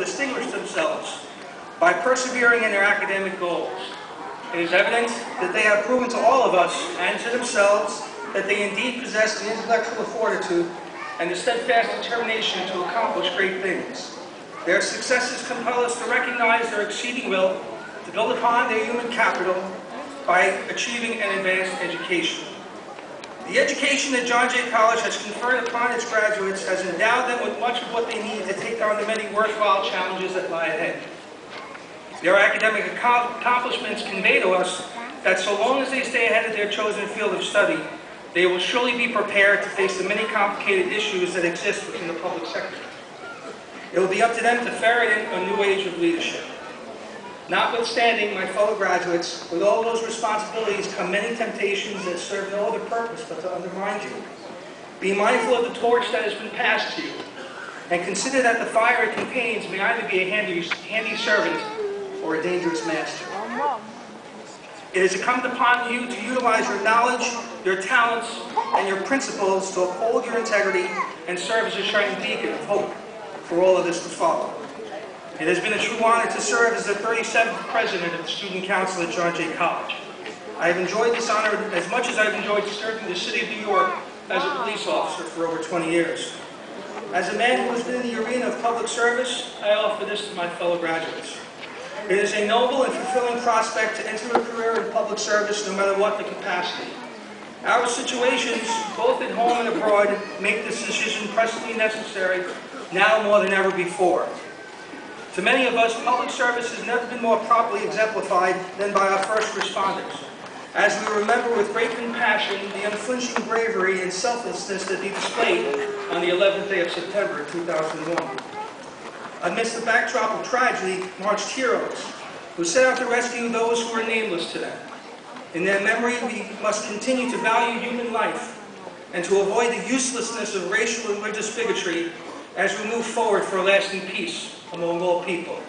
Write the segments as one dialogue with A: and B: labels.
A: distinguished themselves by persevering in their academic goals. It is evident that they have proven to all of us and to themselves that they indeed possess the intellectual fortitude and the steadfast determination to accomplish great things. Their successes compel us to recognize their exceeding will to build upon their human capital by achieving an advanced education. The education that John Jay College has conferred upon its graduates has endowed them with much of what they need to take on the many worthwhile challenges that lie ahead. Their academic accomplishments convey to us that so long as they stay ahead of their chosen field of study, they will surely be prepared to face the many complicated issues that exist within the public sector. It will be up to them to ferret in a new age of leadership. Notwithstanding, my fellow graduates, with all those responsibilities come many temptations that serve no other purpose but to undermine you. Be mindful of the torch that has been passed to you, and consider that the fire it contains may either be a handy servant or a dangerous master. It is incumbent upon you to utilize your knowledge, your talents, and your principles to uphold your integrity and serve as a shining beacon of hope for all of this to follow. It has been a true honor to serve as the 37th president of the Student Council at John Jay College. I have enjoyed this honor as much as I've enjoyed serving the city of New York as a police officer for over 20 years. As a man who has been in the arena of public service, I offer this to my fellow graduates. It is a noble and fulfilling prospect to enter a career in public service no matter what the capacity. Our situations, both at home and abroad, make this decision pressingly necessary now more than ever before. To many of us, public service has never been more properly exemplified than by our first responders, as we remember with great compassion the unflinching bravery and selflessness that they displayed on the 11th day of September 2001. Amidst the backdrop of tragedy marched heroes who set out to rescue those who were nameless to them. In their memory, we must continue to value human life and to avoid the uselessness of racial and religious bigotry as we move forward for a lasting peace among all people.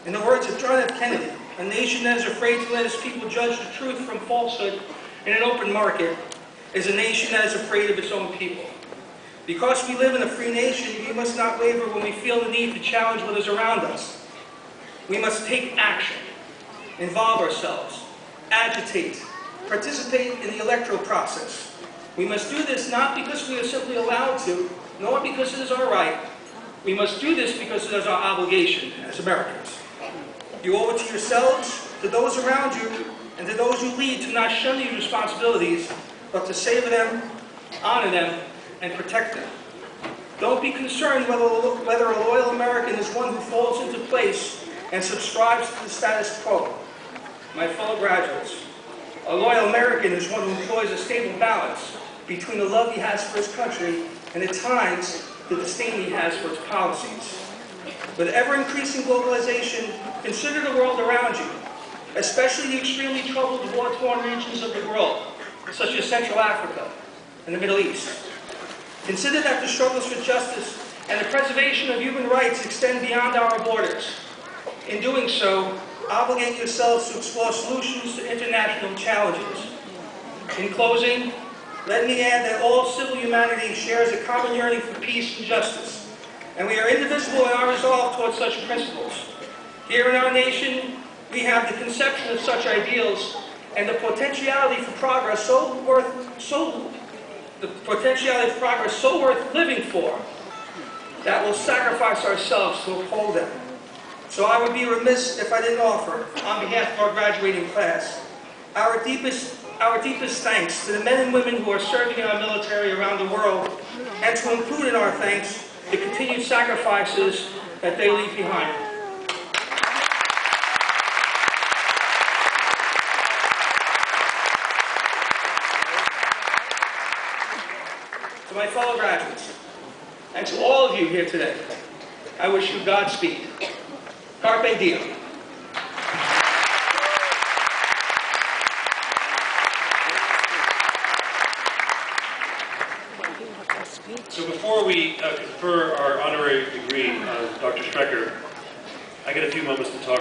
A: In the words of John F. Kennedy, a nation that is afraid to let its people judge the truth from falsehood in an open market is a nation that is afraid of its own people. Because we live in a free nation, we must not waver when we feel the need to challenge what is around us. We must take action, involve ourselves, agitate, participate in the electoral process. We must do this not because we are simply allowed to, nor because it is our right. We must do this because it is our obligation as Americans. You owe it to yourselves, to those around you, and to those you lead to not shun these responsibilities, but to savor them, honor them, and protect them. Don't be concerned whether a loyal American is one who falls into place and subscribes to the status quo. My fellow graduates, a loyal American is one who employs a stable balance between the love he has for his country and at times the disdain he has for its policies. With ever-increasing globalization, consider the world around you, especially the extremely troubled war-torn regions of the world, such as Central Africa and the Middle East. Consider that the struggles for justice and the preservation of human rights extend beyond our borders. In doing so, obligate yourselves to explore solutions to international challenges. In closing, let me add that all civil humanity shares a common yearning for peace and justice, and we are indivisible in our resolve towards such principles. Here in our nation, we have the conception of such ideals and the potentiality for progress so worth living for that we'll sacrifice ourselves to uphold them. So I would be remiss if I didn't offer, on behalf of our graduating class, our deepest thanks to the men and women who are serving in our military around the world, and to include in our thanks the continued sacrifices that they leave behind. To my fellow graduates, and to all of you here today, I wish you Godspeed. Carpe diem.
B: So before we confer our honorary degree on Dr. Strecker, I get a few moments to talk